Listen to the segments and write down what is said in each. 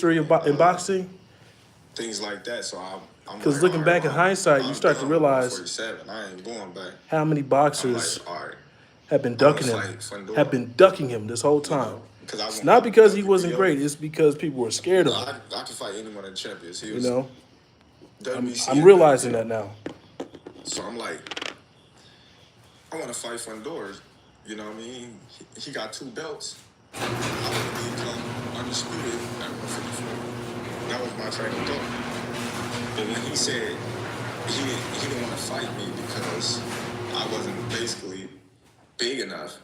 history of in boxing. things like that. So I'm Because like, all looking right, back in well, hindsight, you I'm start to done with realize 147. I ain't going back. how many I'm like, boxers all right, have been I want to ducking him, fight have Fundora, been ducking him this whole time. because I It's want my not because he wasn't WBO. great. It's because people were scared of him. I can fight anyone in the champions. He You was know, WBC I'm and realizing that WBO. now. So I'm like, I want to fight Fundora. You know what I mean? He got 2 belts. I want to become undisputed at 154. That was my training goal. But when he said he didn't want to fight me because I wasn't basically big enough,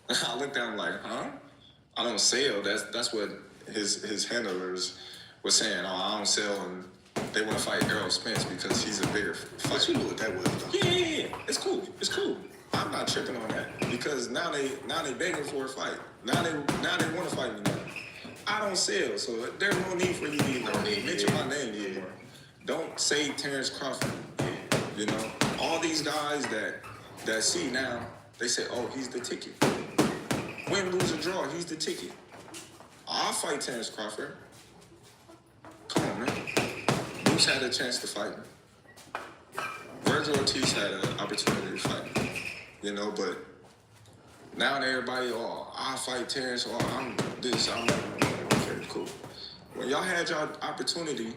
I looked at him like, huh? I don't sell. That's what his handlers were saying. Oh, I don't sell, and they want to fight Errol Spence because he's a bigger fighter. But you knew what that was, though. Yeah. It's cool. I'm not tripping on that because now they begging for a fight. Now they want to fight me now. I don't sell, so there's no need for you to even mention my name anymore. Don't say Terrence Crawford. You know, all these guys that see now, they say, oh, he's the ticket. Win, lose, or draw, he's the ticket. I'll fight Terrence Crawford. Come on, man. Bruce had a chance to fight me. Virgil Ortiz had an opportunity to fight me. You know, but now everybody, oh, I'll fight Terrence, or I'm this, I'm that. Okay, cool. When y'all had y'all opportunity,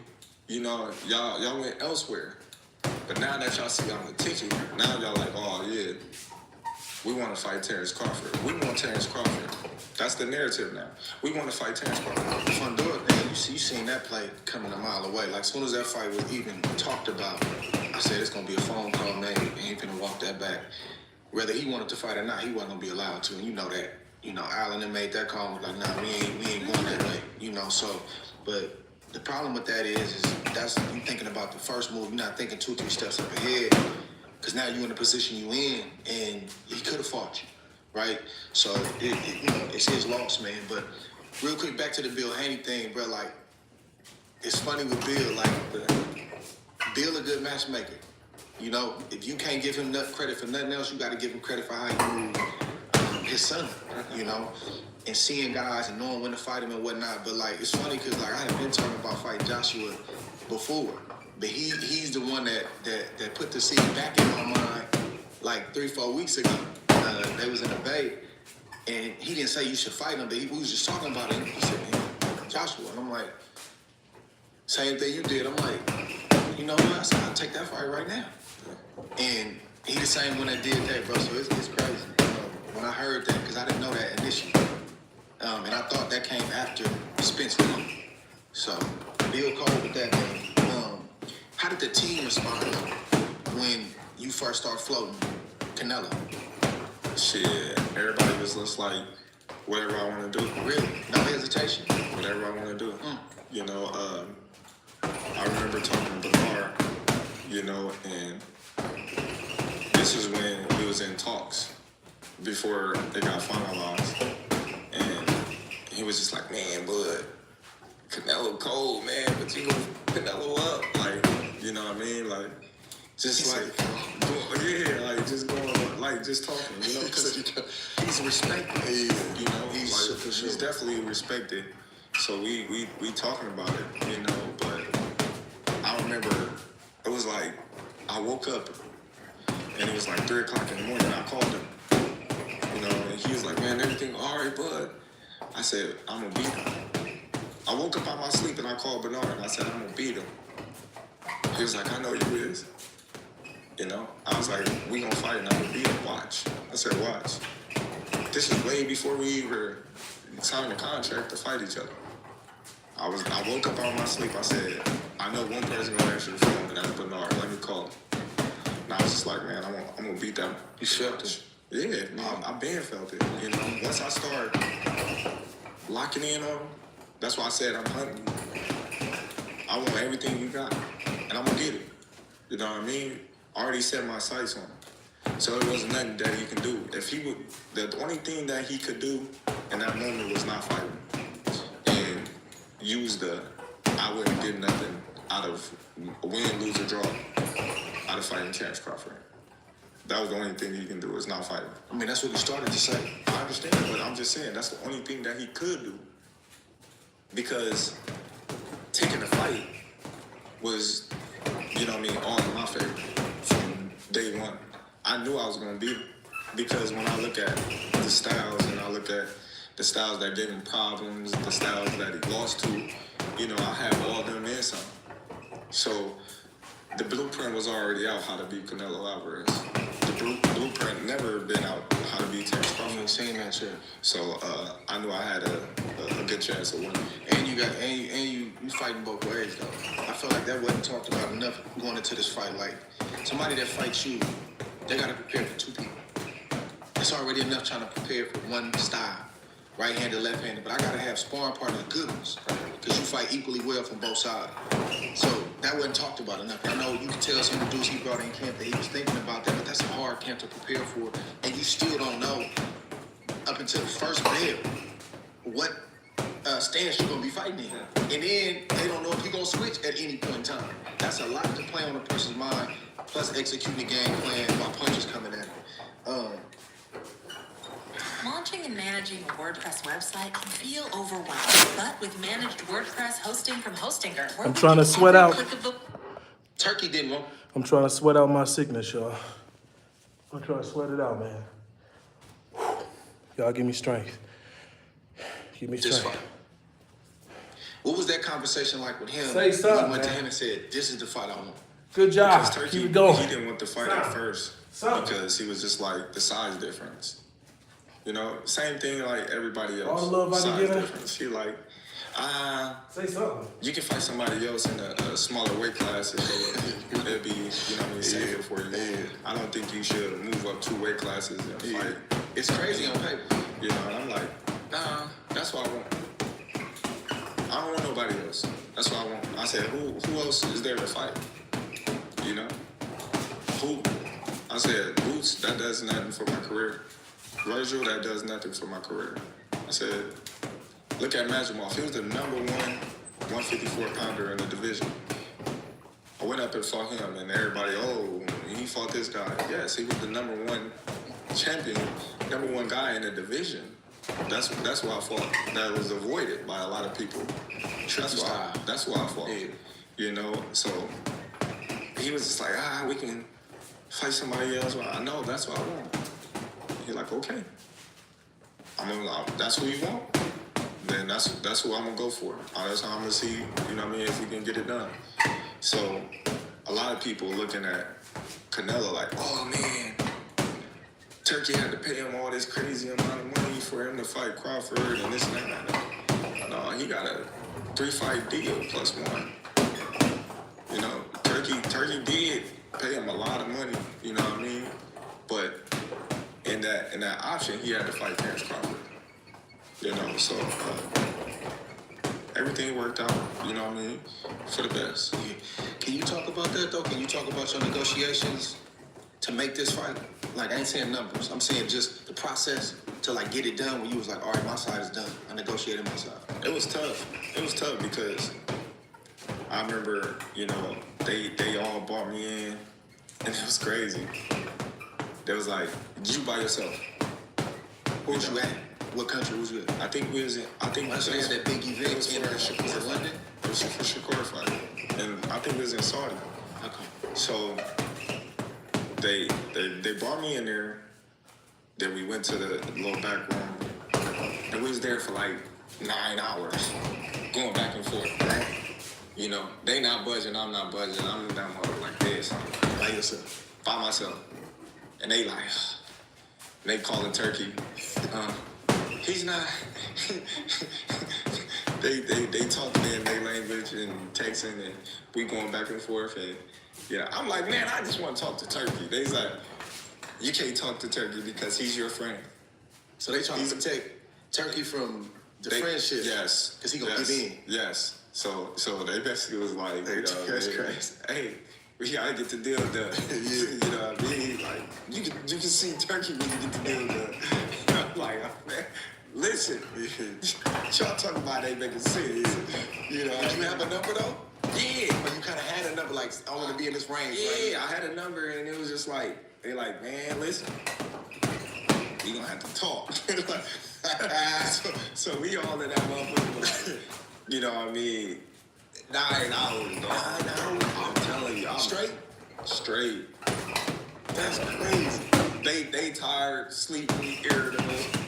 you know, y'all went elsewhere. But now that y'all see I'm the ticket, now y'all like, oh yeah, we want to fight Terrence Crawford. We want Terrence Crawford. That's the narrative now. We want to fight Terrence Crawford. Fundora, man, you seen that play coming a mile away. Like, as soon as that fight was even talked about, I said it's going to be a phone call made. He ain't finna walk that back. Whether he wanted to fight or not, he wasn't going to be allowed to. And you know that. You know, Allen had made that call. Was like, nah, we ain't going that way. You know, so, but the problem with that is that's you thinking about the first move. You're not thinking 2-3 steps up ahead. Because now you're in the position you in, and he could have fought you, right? So, you know, it's his loss, man. But real quick, back to the Bill Haney thing, bro. Like, it's funny with Bill. Like, Bill a good matchmaker. You know, if you can't give him credit for nothing else, you got to give him credit for how he moved his son, you know? And seeing guys and knowing when to fight him and whatnot. But, like, it's funny because, like, I had been talking about fighting Joshua before. But he's the one that put the seed back in my mind like 3-4 weeks ago. They was in the Bay, and he didn't say you should fight him, but we was just talking about it. He said, man, Joshua. And I'm like, same thing you did. I'm like, you know what? I said, I'll take that fight right now. And he the same one that did that, bro. So it's crazy. You know, when I heard that, because I didn't know that initially. And I thought that came after Spence won. So, Bill Cole with that, man. How did the team respond when you first start floating Canelo? Shit, everybody was just like, whatever I want to do. Really? No hesitation? Whatever I want to do. You know, I remember talking to Bernard, you know, and this is when we was in talks before they got finalized. And he was just like, man, bud, Canelo cold, man, but you gonna Canelo up. Like, you know what I mean? Like, just like, just going, like, just talking, you know? Because he's respected. You know, he's definitely respected. So we talking about it, you know? But I remember it was like, I woke up and it was like 3 o'clock in the morning. I called him, you know, and he was like, man, everything all right, bud? I said, I'm gonna beat him. I woke up out my sleep and I called Bernard and I said, I'm gonna beat him. He was like, I know you is. You know? I was like, we gonna fight and I'm gonna beat him. Watch. I said, watch. This is way before we even signed the contract to fight each other. I woke up out of my sleep. I said, I know one person gonna answer the phone and that's Bernard. Let me call him. And I was just like, man, I'm gonna beat them. You felt it? Yeah, I been felt it. You know? Once I start locking in on him, that's why I said I'm hunting you. I want everything you got, and I'm gonna get it. You know what I mean? I already set my sights on him, so it wasn't nothing that he can do. If he would, the only thing that he could do in that moment was not fight me and use I wouldn't get nothing out of a win, lose, or draw out of fighting Terrence Crawford. That was the only thing he can do is not fight me. I mean, that's what he started to say. I understand, but I'm just saying that's the only thing that he could do. Because was, you know what I mean, all in my favor from day one. I knew I was going to beat him because when I look at the styles and I look at the styles that gave him problems, the styles that he lost to, you know, I have all them in some. So the blueprint was already out how to beat Canelo Alvarez. The blueprint never been out how to beat Terence Crawford. You ain't seen that shit. So I knew I had a good chance of winning. And you fighting both ways though. I feel like that wasn't talked about enough going into this fight. Like somebody that fights you, they gotta prepare for two people. It's already enough trying to prepare for one style, right-handed, left-handed. But I gotta have sparring partners, good ones, because you fight equally well from both sides. So that wasn't talked about enough. I know you can tell some of the dudes he brought in camp that he was thinking about that, but that's a hard camp to prepare for, and you still don't know up until the first bell what stance you're gonna be fighting in. And then they don't know if you're gonna switch at any point in time. That's a lot to play on a person's mind, plus executing the game plan while punches coming at him. Launching and managing a WordPress website can feel overwhelming, but with managed WordPress hosting from Hostinger, I'm trying to sweat out. Turkey didn't want. I'm trying to sweat out my sickness, y'all. I'm trying to sweat it out, man. Whew. Y'all give me strength. Give me This strength. fight. What was that conversation like with him? Say something, You went to man. him and said, "This is the fight I want." Good job. Because Turkey, Keep it going. he didn't want to fight at Stop. first Stop. because he was just like the size difference. You know, same thing like everybody else. All the love I can size give him. difference. He like, Say something. you can fight somebody else in a smaller weight class and it'll be, you know what I mean, safer for you. Yeah. I don't think you should move up 2 weight classes and fight. It's crazy on paper. You know, and I'm like, nah, that's what I want. I don't want nobody else. That's what I want. I said, who else is there to fight? You know? Who? I said, Boots, that does nothing for my career. Virgil, that does nothing for my career. I said, look at Majimov. He was the number 154 pounder in the division. I went up and fought him, and everybody, oh, he fought this guy. Yes, he was the number 1 champion, number 1 guy in the division. That's why I fought. That was avoided by a lot of people. That's why I fought. Yeah. You know, so he was just like, we can fight somebody else. Well, I know, that's what I want. He's like, okay. That's who you want. Then that's who I'm gonna go for. That's how I'm gonna see, you know what I mean, if we can get it done. So a lot of people looking at Canelo like, oh man, Turkey had to pay him all this crazy amount of money for him to fight Crawford and this and that. No, he got a 3-fight deal plus 1. You know, Turkey did pay him a lot of money, you know what I mean? But in that option, he had to fight Terence Crawford. You know, so everything worked out, you know what I mean, for the best. Yeah. Can you talk about that though? Can you talk about your negotiations to make this fight? Like I ain't saying numbers. I'm saying just the process to like get it done when you was like, all right, my side is done. I negotiated my side. It was tough. It was tough because I remember, you know, they all brought me in, and it was crazy. They was like, you by yourself. Where was you at? What country was you at? I think we was in. I think So they had that big event It was in for the Shakur was it fight. London? It was for Shakur fight, and I think it was in Saudi. Okay. So they brought me in there. Then we went to the little back room, and we was there for like 9 hours, going back and forth. Right? You know, they not budging, I'm not budging. I'm down like this, By yourself. by myself, and they like, they calling Turkey. He's not. they talking in their language and texting, and we going back and forth, and yeah, I'm like, man, I just want to talk to Turkey. They's like, you can't talk to Turkey because he's your friend. So they trying to protect Turkey from the They- friendship. Yes. Because he gonna yes, get in. Yes. So they basically was like, you know, That's hey, crazy. hey, we gotta get the deal done. You know what I mean? Like, you can see Turkey when you get the deal done. I'm like, oh, man, listen, y'all talking about ain't making sense. You know, Did you have a number though? yeah. Or you kind of had a number like, I want to be in this range, Yeah, right? I had a number, and it was just like, they like, man, listen, we gonna have to talk. so we all in that motherfucker, like, you know what I mean? 9 hours, dog. 9 hours. I'm telling you, I'm Straight? straight. That's crazy. They tired, sleepy, irritable.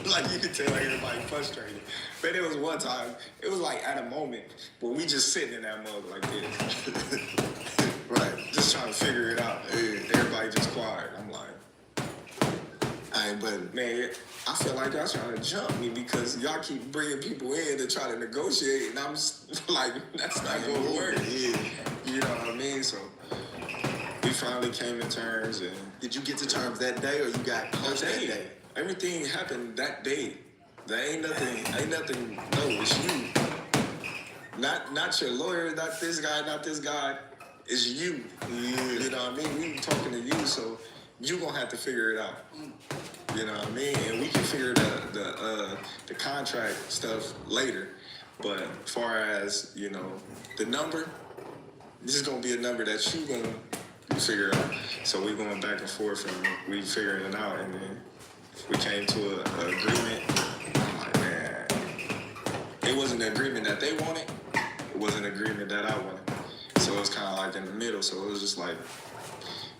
Like you could tell everybody frustrated. But there was one time, it was like at a moment where we just sitting in that mug like this. Right. Just trying to figure it out. Everybody just quiet. I'm like, But man, I feel like y'all trying to jump me because y'all keep bringing people in to try to negotiate, and I'm just like, that's not going to work. Yeah. You know what I mean? So we finally came to terms, and did you get to terms that day, or you got close that day? everything happened that day. There ain't nothing. No, it's you. Not your lawyer, not this guy. It's you. Yeah. You know what I mean? We talking to you, so you gonna have to figure it out. You know what I mean? And we can figure the contract stuff later. But as far as, you know, the number, this is gonna be a number that you gonna figure out. So we going back and forth and we figuring it out, and then we came to an agreement. I'm like, man, it wasn't an agreement that they wanted. It wasn't an agreement that I wanted. So it's kind of like in the middle. So it was just like,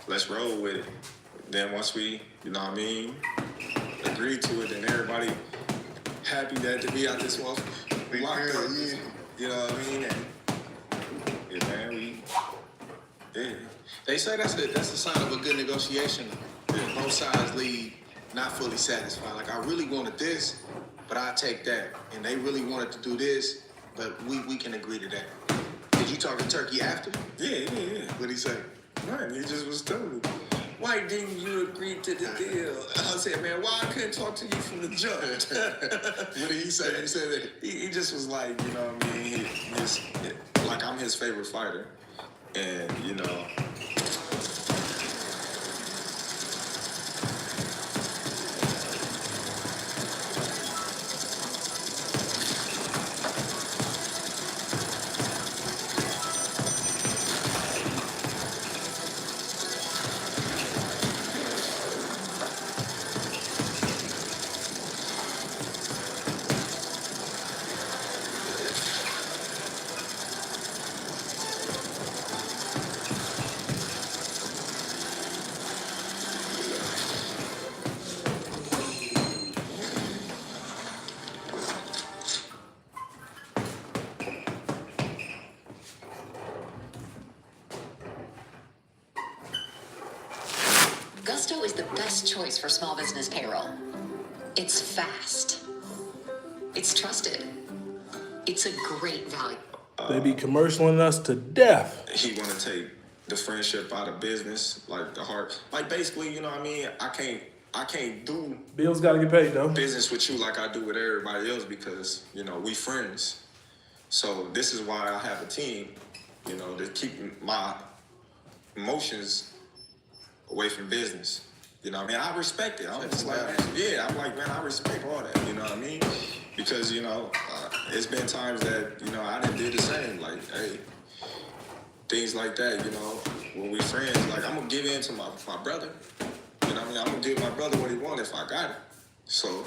let's roll with it. Then once we, you know what I mean, agreed to it, then everybody happy that to be out this one locked up. Yeah. You know what I mean? And yeah, man, yeah. They say that's a sign of a good negotiation. Both sides leave not fully satisfied. Like, I really wanted this, but I take that. And they really wanted to do this, but we can agree to that. Did you talk to Turkey after? Yeah. What'd he say? Man, he just was telling me, why didn't you agree to the deal? I said, man, why I couldn't talk to you from the jump? What did he say? He said that. He just was like, you know what I mean? Like, I'm his favorite fighter. And, you know, Gusto is the best choice for small business payroll. It's fast. It's trusted. It's a great value. They be commercialing us to death. he want to take the friendship out of business, like the heart. Like, basically, you know what I mean? I can't do Bills gotta get paid though. business with you like I do with everybody else because, you know, we friends. So this is why I have a team, you know, to keep my emotions away from business. You know what I mean? I respect it. I'm just like, yeah, I'm like, man, I respect all that. You know what I mean? Because, you know, it's been times that, you know, I done did the same. Like, hey, things like that, you know, when we friends, like, I'm going to give in to my brother. You know what I mean? I'm going to give my brother what he wants if I got it. So,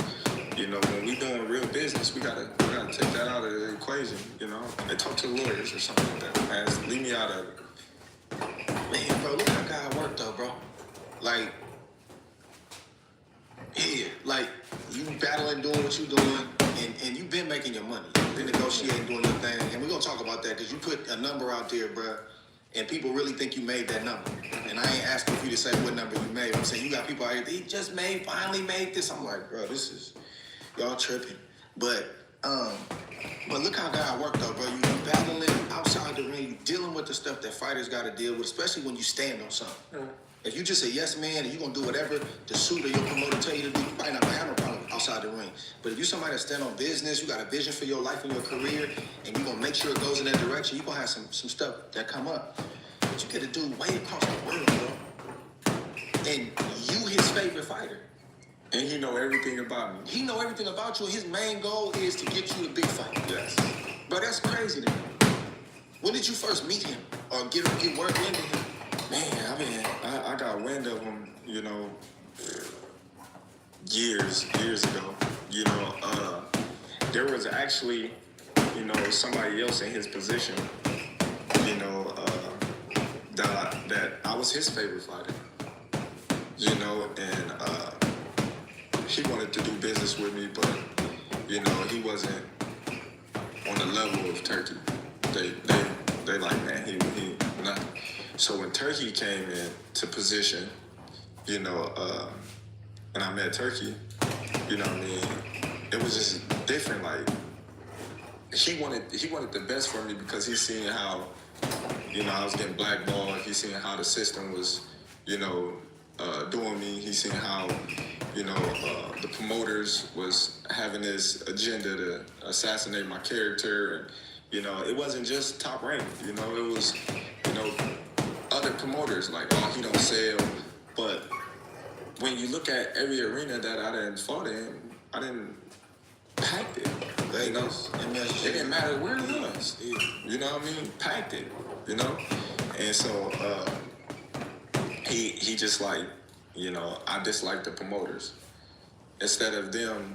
you know, when we doing real business, we gotta take that out of the equation, you know? And talk to lawyers or something like that. Man, leave me out of it. Man, bro, look how God worked though, bro. Like, yeah, like you battling, doing what you doing, and you've been making your money. You've been negotiating, doing your thing, and we're gonna talk about that because you put a number out there, bro, and people really think you made that number. And I ain't asking for you to say what number you made. I'm saying you got people out here, he just finally made this. I'm like, bro, this is y'all tripping. But look how God worked though, bro. You battling outside the ring, you dealing with the stuff that fighters gotta deal with, especially when you stand on something. If you just a yes man and you gonna do whatever the suit or your promoter tell you to do, you might not have no problem outside the ring. But if you somebody that stand on business, you got a vision for your life and your career, and you gonna make sure it goes in that direction, you gonna have some stuff that come up. But you get a dude way across the world, bro. And you his favorite fighter. And he know everything about me. He know everything about you, and his main goal is to get you the big fight. Yes. Bro, that's crazy to me. When did you first meet him or get word into him? Man, I got wind of him, you know, years ago. You know, there was actually, you know, somebody else in his position was his favorite fighter. You know, and he wanted to do business with me, but you know, he wasn't on the level of Turkey. They like, man, he not. So when Turkey came into position, you know, and I met Turkey, you know what I mean, it was just different. Like he wanted the best for me because he seen how, you know, I was getting blackballed. He seen how the system was, you know, doing me. He seen how, you know, the promoters was having this agenda to assassinate my character. And, you know, it wasn't just Top Rank. You know, it was, you know, other promoters like, oh, he don't sell. But when you look at every arena that I done fought in, I didn't packed it. You know, it didn't matter where it was. You know what I mean? Packed it. You know, and so he just like, you know, I dislike the promoters. Instead of them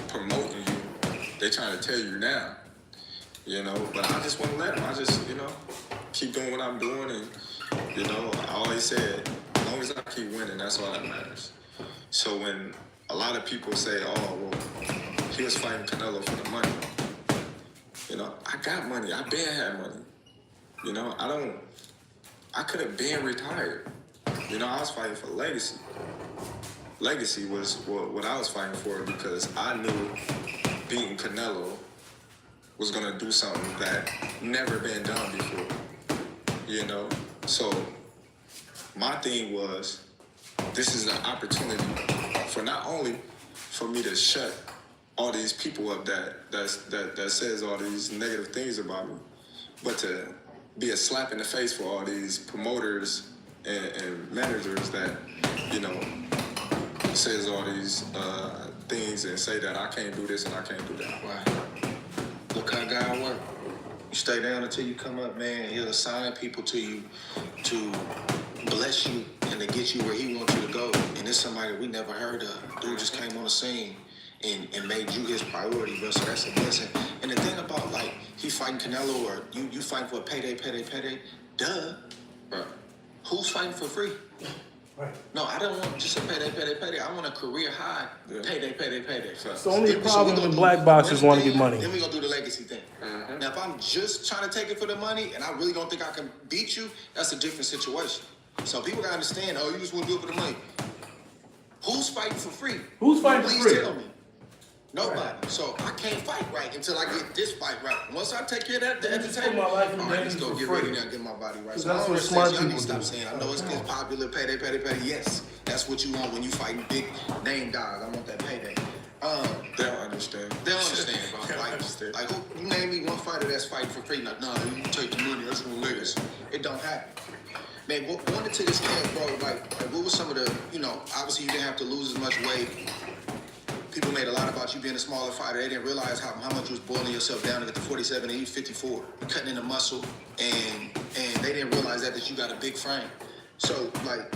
promoting you, they trying to tear you down. You know, but I just wouldn't let them. I just, you know, keep doing what I'm doing, and you know, I always said, as long as I keep winning, that's all that matters. So when a lot of people say, oh, well, he was fighting Canelo for the money. You know, I got money. I been had money. You know, I could have been retired. You know, I was fighting for legacy. Legacy was what I was fighting for because I knew beating Canelo was going to do something that never been done before. You know, so my thing was, this is an opportunity for not only for me to shut all these people up that says all these negative things about me, but to be a slap in the face for all these promoters and managers that, you know, says all these things and say that I can't do this and I can't do that. Right. Look how God works. You stay down until you come up, man. He'll assign people to you to bless you and to get you where he wants you to go. And it's somebody we never heard of. Dude just came on the scene and made you his priority, bro. So that's a blessing. And the thing about, like, he fighting Canelo or you fighting for a payday. Duh. Bro. Who's fighting for free? Right. No, I don't want just a payday. I want a career high payday. It's the only problem when black boxers want to get money. Then we're going to do the legacy thing. Mm-hmm. Now, if I'm just trying to take it for the money and I really don't think I can beat you, that's a different situation. So people got to understand, oh, you just want to do it for the money. Who's fighting for free? Who's fighting for free? Please tell me. Nobody. Right. So I can't fight right until I get this fight right. Once I take care of that at the table, my life in all right, let's go get ready now and get my body right. So that's what smart people do. Stop saying, I know it's popular, payday. Yes, that's what you want when you fighting big name dogs. I want that payday. They don't understand. They don't understand, bro. Like who, you name me one fighter that's fighting for free? Like, nah, you take the money, that's gonna legacy. It don't happen. Man, going into this camp, bro, like what was some of the, you know, obviously you didn't have to lose as much weight. People made a lot about you being a smaller fighter. They didn't realize how much you was boiling yourself down to get to 47 and you 54. You're cutting into muscle, and they didn't realize that you got a big frame. So, like,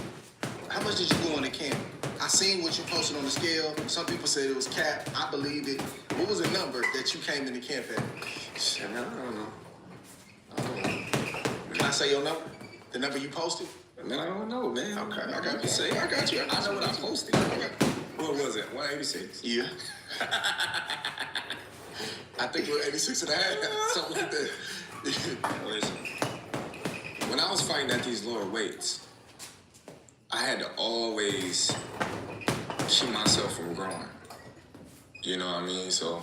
how much did you go in the camp? I seen what you posted on the scale. Some people said it was cap. I believed it. What was the number that you came into camp at? Shit, man, I don't know. Can I say your number? The number you posted? Man, I don't know, man. Okay, I got you. I know what I posted. What was it? 186? Yeah. I think it was 86 and a half, something like that. Listen, when I was fighting at these lower weights, I had to always keep myself from growing. You know what I mean? So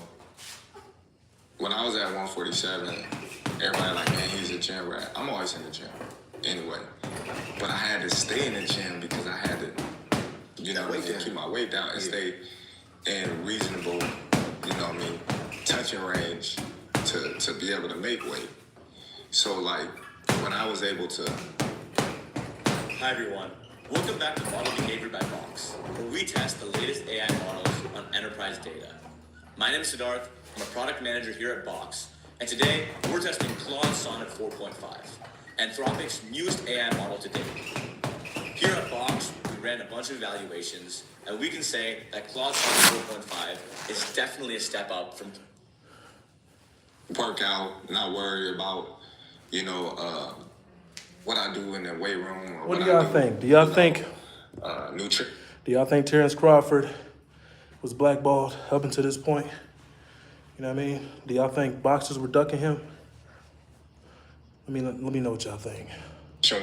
when I was at 147, everybody like, man, he's a gym rat. I'm always in the gym anyway. But I had to stay in the gym because I had to, you know, keep my weight down and stay in reasonable, you know what I mean, touching range to be able to make weight. So, like, when I was able to... Hi, everyone. Welcome back to Model Behavior by Box, where we test the latest AI models on enterprise data. My name is Siddharth. I'm a product manager here at Box, and today we're testing Claude Sonnet 4.5, Anthropic's newest AI model to date. Here at Box, we ran a bunch of evaluations, and we can say that Claude Sonnet 4.5 is definitely a step up from work out, not worry about, you know, what I do in the weight room. Or What do I y'all think? Do y'all think? Nutrition. Do y'all think Terrence Crawford was blackballed up until this point? You know what I mean? Do y'all think boxers were ducking him? Let me know what y'all think.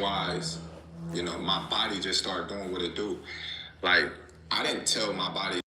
Wise, you know, my body just started doing what it do. Like, I didn't tell my body